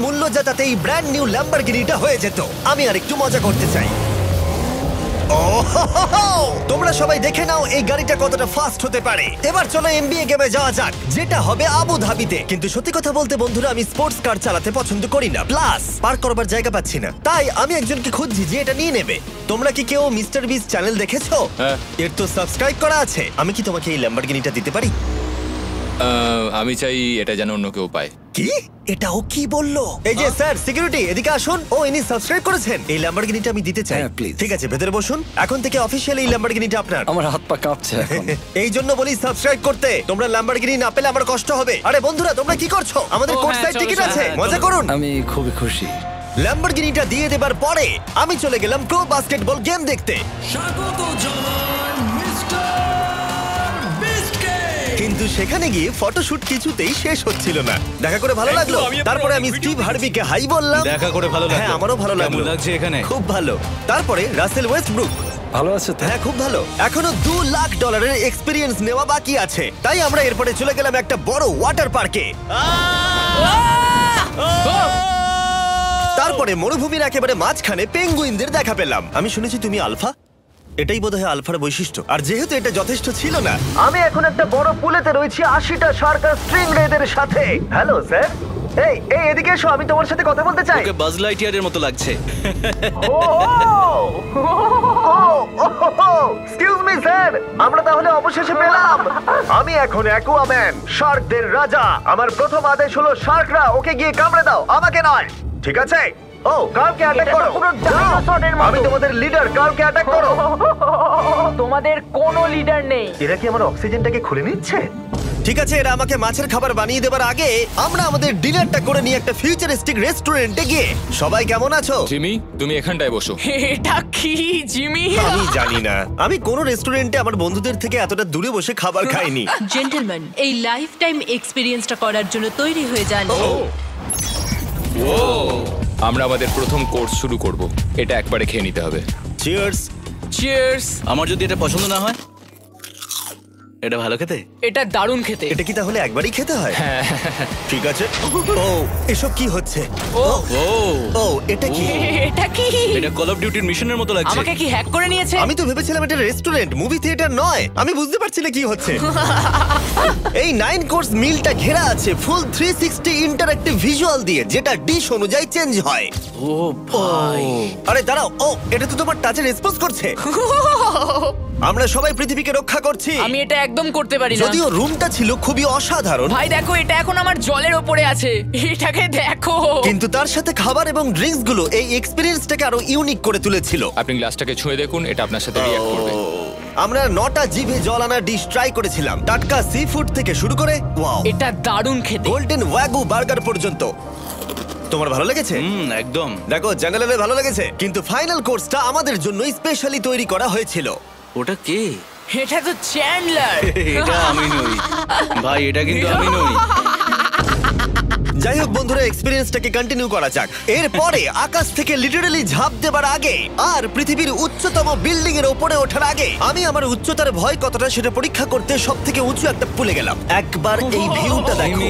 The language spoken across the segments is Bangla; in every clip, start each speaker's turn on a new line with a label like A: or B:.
A: মূল্য যা তাতে এই ব্র্যান্ড নিউ ল্যাম্বরগিনিটা হয়ে যেত। আমি আর একটু মজা করতে চাই। তোমরা সবাই দেখে নাও এই গাড়িটা কতটা ফাস্ট হতে পারে। এবার চলো এমবিএ গেমে যাওয়া যাক, যেটা হবে আবু ধাবিতে। কিন্তু সত্যি কথা বলতে বন্ধুরা, আমি স্পোর্টস কার চালাতে পছন্দ করি না, প্লাস পার্ক করবার জায়গা পাচ্ছি না। তাই আমি একজনকে খুঁজছি যে এটা নিয়ে নেবে। তোমরা কি কেউ মিস্টার বিস চ্যানেল দেখেছো?
B: হ্যাঁ।
A: এর তো সাবস্ক্রাইব করা আছে। আমি কি তোমাকে এই ল্যাম্বরগিনিটা দিতে পারি?
B: আমি চাই এটা যেন অন্য কেউ পায়।
A: কি? এটা ও কি বললো? এই যে স্যার সিকিউরিটি, এদিকে আসুন। ও ইনি সাবস্ক্রাইব করেছেন। এই ল্যাম্বরগিনিটা আমি দিতে চাই।
C: হ্যাঁ, please.
A: ঠিক আছে, ভেতরে বসুন। এখন থেকে অফিশিয়ালি এই ল্যাম্বরগিনিটা আপনার।
C: আমার হাত পা কাঁপছে এখন।
A: এই জন্য বলি সাবস্ক্রাইব করতে। তোমরা ল্যাম্বরগিনি না পেলে আমার কষ্ট হবে। আরে বন্ধুরা, তোমরা কি করছো? আমাদের কোর্ট সাইড টিকিট আছে, মজা করুন।
C: আমি খুবই খুশি।
A: ল্যাম্বরগিনিটা দিয়ে দেবার পরে আমি চলে গেলাম প্রো বাস্কেটবল গেম দেখতে।
D: স্বাগত জানান মিস্টার বিস্টকে।
A: কিন্তু সেখানে গিয়ে ফটোশুট কিছুতেই শেষ হচ্ছিল না। দেখা করে ভালো লাগলো। তারপরে আমি স্টিভ হার্বিকে হাই বললাম।
E: দেখা করে ভালো লাগলো।
A: হ্যাঁ, আমারও ভালো লাগলো।
E: কেমন লাগছে এখানে?
A: খুব ভালো। তারপরে রাসেল ওয়েস্টব্রুক।
C: ভালো আছে তো?
A: হ্যাঁ, খুব ভালো। এখনো $2 লাখ এক্সপিরিয়েন্স নেওয়া বাকি আছে। তাই আমরা এরপরে চলে গেলাম একটা বড় ওয়াটার পার্কে। তারপরে মরুভূমির একেবারে মাঝখানে পেঙ্গুইনদের দেখা পেলাম। আমি শুনেছি তুমি আলফা। এটাই বোধহয় আলফার বৈশিষ্ট্য। আর যেহেতু এটা যথেষ্ট ছিল না, আমি এখন একটা বড় পুলেতে রয়েছি 80টা শার্ক আর স্ট্রিং রেদের সাথে। Hello sir. এই এই এদিকে এসো, আমি তোমার সাথে কথা বলতে চাই।
E: ওকে বাজ লাইটইয়ারের মতো লাগছে।
A: এক্সকিউজ মি স্যার, আমরা তাহলে অবশেষে পেলাম। আমি এখন অ্যাকুয়াম্যান, শার্কদের রাজা। আমার প্রথম আদেশ হলো শার্করা ওকে গিয়ে কামড়ে দাও, আমাকে নয়। ঠিক আছে? ও, কার্লকে অ্যাটাক করো। আমি তোমাদের লিডার, কার্লকে অ্যাটাক করো।
F: তোমাদের কোনো লিডার নেই।
A: এরা কি আমার অক্সিজেনটাকে খুলে নিচ্ছে? ঠিক আছে, এরা আমাকে মাছের খাবার বানিয়ে দেবার আগে আমরা আমাদের ডিনারটা করে নিয়ে একটা ফিউচারিস্টিক রেস্টুরেন্টে গিয়ে। সবাই কেমন আছো?
B: জিমি, তুমি এখানটায় বসো।
F: এটা কি জিমি?
A: আমি জানি না, আমি কোন রেস্টুরেন্টে আমার বন্ধুদের থেকে এতটা দূরে বসে খাবার খাইনি।
G: জেন্টলম্যান, এই লাইফ টাইম এক্সপিরিয়েন্সটা করার জন্য তৈরি হয়ে যান।
B: আমরা আমাদের প্রথম কোর্স শুরু করব। এটা একবারে খেয়ে নিতে হবে।
A: চিয়ার্স।
F: চিয়ার্স।
E: আমার যদি এটা পছন্দ না হয়? এটা ভালো খেতে?
F: এটা দারুণ খেতে।
A: এটা কি তাহলে একবারই খেতে হয়? ঠিক আছে। ও, এসব কি হচ্ছে?
F: ও
E: ও
A: ও, এটা কি?
F: এটা কি?
E: এটা কল অফ ডিউটির মিশনের মতো লাগছে।
F: আমাকে কি হ্যাক করে নিয়েছে?
A: আমি তো ভেবেছিলাম এটা রেস্টুরেন্ট, মুভি থিয়েটার নয়। আমি বুঝতে পারছি না কি হচ্ছে। এই 9 কোর্স মিলটা ঘেরা আছে ফুল 360 ইন্টারঅ্যাক্টিভ ভিজুয়াল দিয়ে, যেটা ডিশ অনুযায়ী চেঞ্জ হয়।
E: ও ভাই,
A: আরে দাঁড়াও, ও এটা তো তোমার টাচে রেসপন্স করছে। আমরা সবাই পৃথিবীকে রক্ষা করছি।
F: আমি এটা একদম করতে পারি না।
A: যদিও রুমটা ছিল খুবই অসাধারণ,
F: ভাই দেখো, এটা এখন আমার জলের ওপরে আছে। এটাকে দেখো।
A: কিন্তু তার সাথে খাবার এবং ড্রিঙ্কস গুলো এই এক্সপেরিয়েন্সটাকে আরো ইউনিক করে তুলেছিল।
B: আপনি গ্লাসটাকে ছুঁয়ে দেখুন, এটা আপনার সাথে রিঅ্যাক্ট করবে।
A: আমরা 9টা জিভে জল আনা ডিশ ট্রাই করেছিলাম, টাটকা সি ফুড থেকে শুরু করে ওয়াও,
F: এটা দারুণ খেতে।
A: গোল্ডেন ওয়াগু বার্গার পর্যন্ত। তোমার ভালো লেগেছে?
E: একদম।
A: দেখো, জেনারেলে ভালো লেগেছে, কিন্তু ফাইনাল কোর্সটা আমাদের জন্য স্পেশালি তৈরি করা হয়েছিল।
E: ওটা কে?
F: এটা তো চ্যান্ডলার।
E: এটা আমি নই ভাই, এটা কিন্তু আমি নই।
A: যাই হোক বন্ধুরা, এক্সপেরিয়েন্সটাকে কন্টিনিউ করা যাক। এরপরে আকাশ থেকে লিটারালি ঝাঁপ দেবার আগে আর পৃথিবীর উচ্চতম বিল্ডিং এর উপরে ওঠার আগে আমি আমার উচ্চতার ভয় কতটা সেটা পরীক্ষা করতে সব থেকে উঁচু একটা পুলে গেলাম। একবার এই ভিউটা দেখো।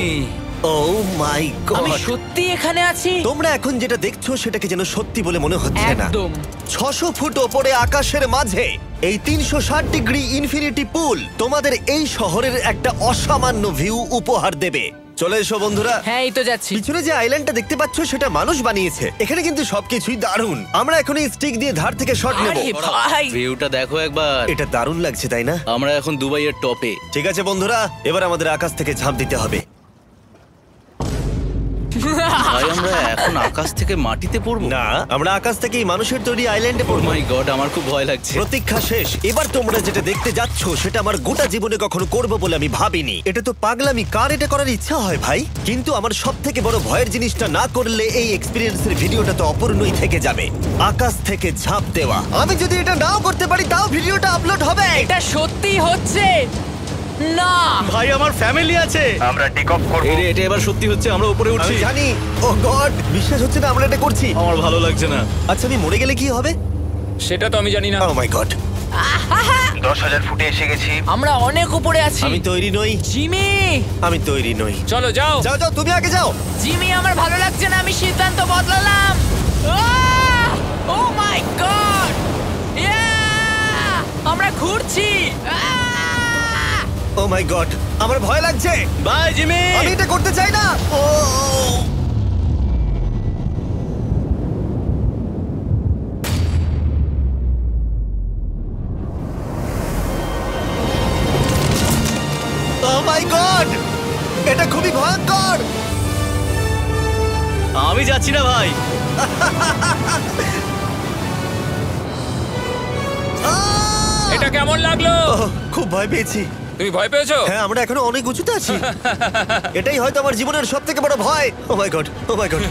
A: ও মাই
F: আমি
A: গড,
F: সত্যি এখানে আছি।
A: তোমরা এখন যেটা দেখছো সেটাকে যেন সত্যি বলে মনে হচ্ছে না।
F: একদম।
A: 600 ফুট ওপরে আকাশের মাঝে এই 360 ডিগ্রি ইনফিনিটি পুল তোমাদের এই শহরের একটা অসামান্য ভিউ উপহার দেবে। চলে এসো বন্ধুরা।
F: হ্যাঁ, এই তো যাচ্ছি।
A: পিছনে যে আইল্যান্ডটা দেখতে পাচ্ছ সেটা মানুষ বানিয়েছে। এখানে কিন্তু সবকিছুই দারুণ। আমরা এখন এই স্টিক দিয়ে ধার থেকে শট নেব।
F: আরে ভাই,
E: ভিউটা দেখো একবার।
A: এটা দারুণ লাগছে, তাই না?
E: আমরা এখন দুবাইয়ের টপে।
A: ঠিক আছে বন্ধুরা, এবার আমাদের আকাশ থেকে ঝাঁপ দিতে হবে।
E: ভাই, আমরা এখন আকাশ থেকে মাটিতে পড়বো?
A: না, আমরা আকাশ থেকে এই মানুষের তৈরি আইল্যান্ডে
E: ও
A: পড়বো।
E: মাই গড, আমার খুব ভয় লাগছে।
A: প্রতীক্ষা শেষ। এবার তোমরা যেটা দেখতে যাচ্ছ সেটা আমার গোটা জীবনে কখনো করবো বলে আমি ভাবিনি। এটা তো পাগলামি, কার এটা করার ইচ্ছা হয় ভাই? কিন্তু আমার সব থেকে বড় ভয়ের জিনিসটা না করলে এই এক্সপিরিয়েন্সের ভিডিওটা তো অপূর্ণই থেকে যাবে। আকাশ থেকে ঝাঁপ দেওয়া। আমি যদি এটা নাও করতে পারি তাও ভিডিওটা আপলোড হবে।
F: এটা সত্যি হচ্ছে না।
E: ভাই, আমার ফ্যামিলি আছে।
A: আমরা টেক অফ করব।
E: এটা এবার সত্যি হচ্ছে, আমরা উপরে উঠছি।
A: আমি জানি। ও গড, বিশ্বাস হচ্ছে না আমরা এটা করছি।
E: আমার ভালো লাগছে না।
A: আচ্ছা, আমি মরে গেলে কি হবে?
B: সেটা তো আমি জানি না।
A: ও মাই গড, 10,000 ফুটে এসে গেছি।
F: আমরা অনেক উপরে আছি।
A: আমি তৈরি নই।
F: জিমি,
A: আমি তৈরি নই।
B: চলো যাও।
A: যাও যাও, তুমি আগে যাও।
F: জিমি আমার ভালো লাগছে না, আমি সিদ্ধান্ত বদলালাম। ও মাই গড, আমরা ঘুরছি।
A: ও মাই গড, আমার ভয় লাগছে।
E: Bye Jimmy.
A: আমি এটা করতে চাই না। ও মাই গড, এটা খুবই ভয়ঙ্কর।
E: আমি যাচ্ছি না ভাই।
B: এটা কেমন লাগলো?
A: খুব ভয় পেয়েছি।
B: তুমি ভয় পেয়েছো?
A: হ্যাঁ, আমরা এখনো অনেক উঁচুতে আছি। এটাই হয়তো আমার জীবনের সব থেকে বড় ভয়। ও মাই গড, ও মাই গড।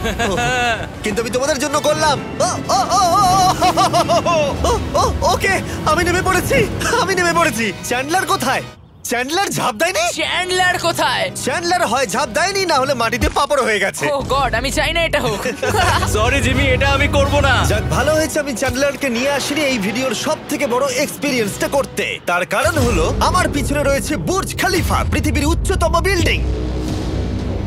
A: কিন্তু আমি তোমাদের জন্য করলাম। ওকে, আমি নেমে পড়েছি, আমি নেমে পড়েছি। চ্যান্ডলার কোথায়? চ্যান্ডলার ঝাঁপ দেয়নি?
F: চ্যান্ডলার কোথায়?
A: চ্যান্ডলার হয় ঝাঁপ দেয়নি, না হলে মাটিতে পাপড় হয়ে গেছে।
F: ও গড, আমি চাই না এটা হোক।
E: সরি জিমি, এটা আমি করব না।
A: যাক, ভালো হয়েছে আমি চ্যান্ডলারকে নিয়ে আসিনি এই ভিডিওর সব থেকে বড় এক্সপিরিয়েন্সটা করতে। তার কারণ হলো আমার পিছনে রয়েছে বুর্জ খলিফা, পৃথিবীর উচ্চতম বিল্ডিং।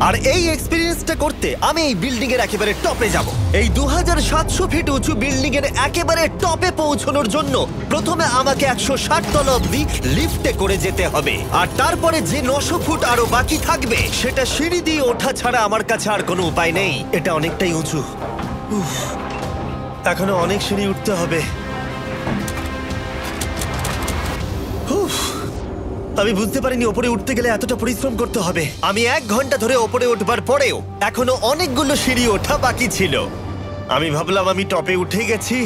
A: আর এই এক্সপিরিয়েন্সটা করতে আমি এই বিল্ডিং এর একেবারে টপে যাব। এই 2700 ফিট উঁচু বিল্ডিং এর একেবারে টপে পৌঁছানোর জন্য প্রথমে আমাকে 160 তলা অব্দি লিফটে করে যেতে হবে, আর তারপরে যে 900 ফুট আরো বাকি থাকবে সেটা সিঁড়ি দিয়ে ওঠা ছাড়া আমার কাছে আর কোনো উপায় নেই। এটা অনেকটাই উঁচু। উফ, এখনো অনেক সিঁড়ি উঠতে হবে। উফ, আমি বুঝতে পারিনি ওপরে উঠতে গেলে এতটা পরিশ্রম করতে হবে। আমি 1 ঘন্টা ধরে ওপরে উঠবার পরেও এখনো অনেকগুলো সিঁড়ি ওঠা বাকি ছিল। আমি ভাবলাম আমি টপে উঠে গেছি,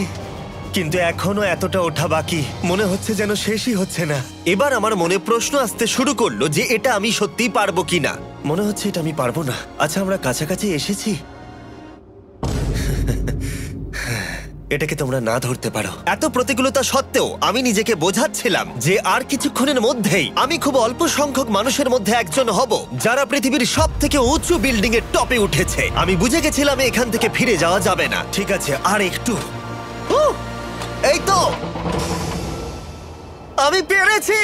A: কিন্তু এখনো এতটা ওঠা বাকি। মনে হচ্ছে যেন শেষই হচ্ছে না। এবার আমার মনে প্রশ্ন আসতে শুরু করলো যে এটা আমি সত্যিই পারবো কিনা। মনে হচ্ছে এটা আমি পারবো না। আচ্ছা, আমরা কাছাকাছি এসেছি। এটাকে তোমরা না ধরতে পারো। এত প্রতিকূলতা সত্ত্বেও আমি নিজেকে বোঝাচ্ছিলাম যে আর কিছুক্ষণের মধ্যেই আমি খুব অল্প সংখ্যক মানুষের মধ্যে একজন হব যারা পৃথিবীর সব থেকে উঁচু বিল্ডিং এর টপে উঠেছে। আমি বুঝে গেছিলাম এখান থেকে ফিরে যাওয়া যাবে না। ঠিক আছে, আর একটু। এই তো, আমি পেরেছি।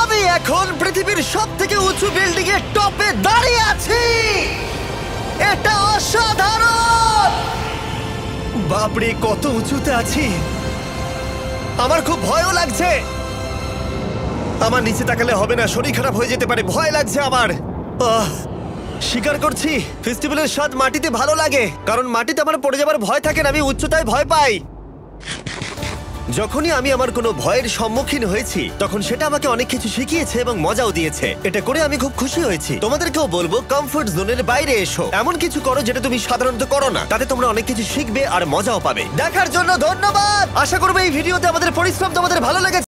A: আমি এখন পৃথিবীর সব থেকে উঁচু বিল্ডিং এর টপে দাঁড়িয়ে আছি। এটা অসাধারণ। বাপরে, কত উঁচুতে আছি। আমার খুব ভয়ও লাগছে। আমার নিচে তাকালে হবে না, শরীর খারাপ হয়ে যেতে পারে। ভয় লাগছে আমার। স্বীকার করছি, ফেস্টিভ্যালের স্বাদ মাটিতে ভালো লাগে, কারণ মাটিতে আমার পড়ে যাবার ভয় থাকে না। আমি উচ্চতায় ভয় পাই। যখনই আমি আমার কোনো ভয়ের সম্মুখীন হয়েছি তখন সেটা আমাকে অনেক কিছু শিখিয়েছে এবং মজাও দিয়েছে। এটা করে আমি খুব খুশি হয়েছি। তোমাদেরকেও বলবো, কমফোর্ট জোনের বাইরে এসো, এমন কিছু করো যেটা তুমি সাধারণত করো না। তাতে তোমরা অনেক কিছু শিখবে আর মজাও পাবে। দেখার জন্য ধন্যবাদ। আশা করবো এই ভিডিওতে আমাদের পরিশ্রম তোমাদের ভালো লেগেছে।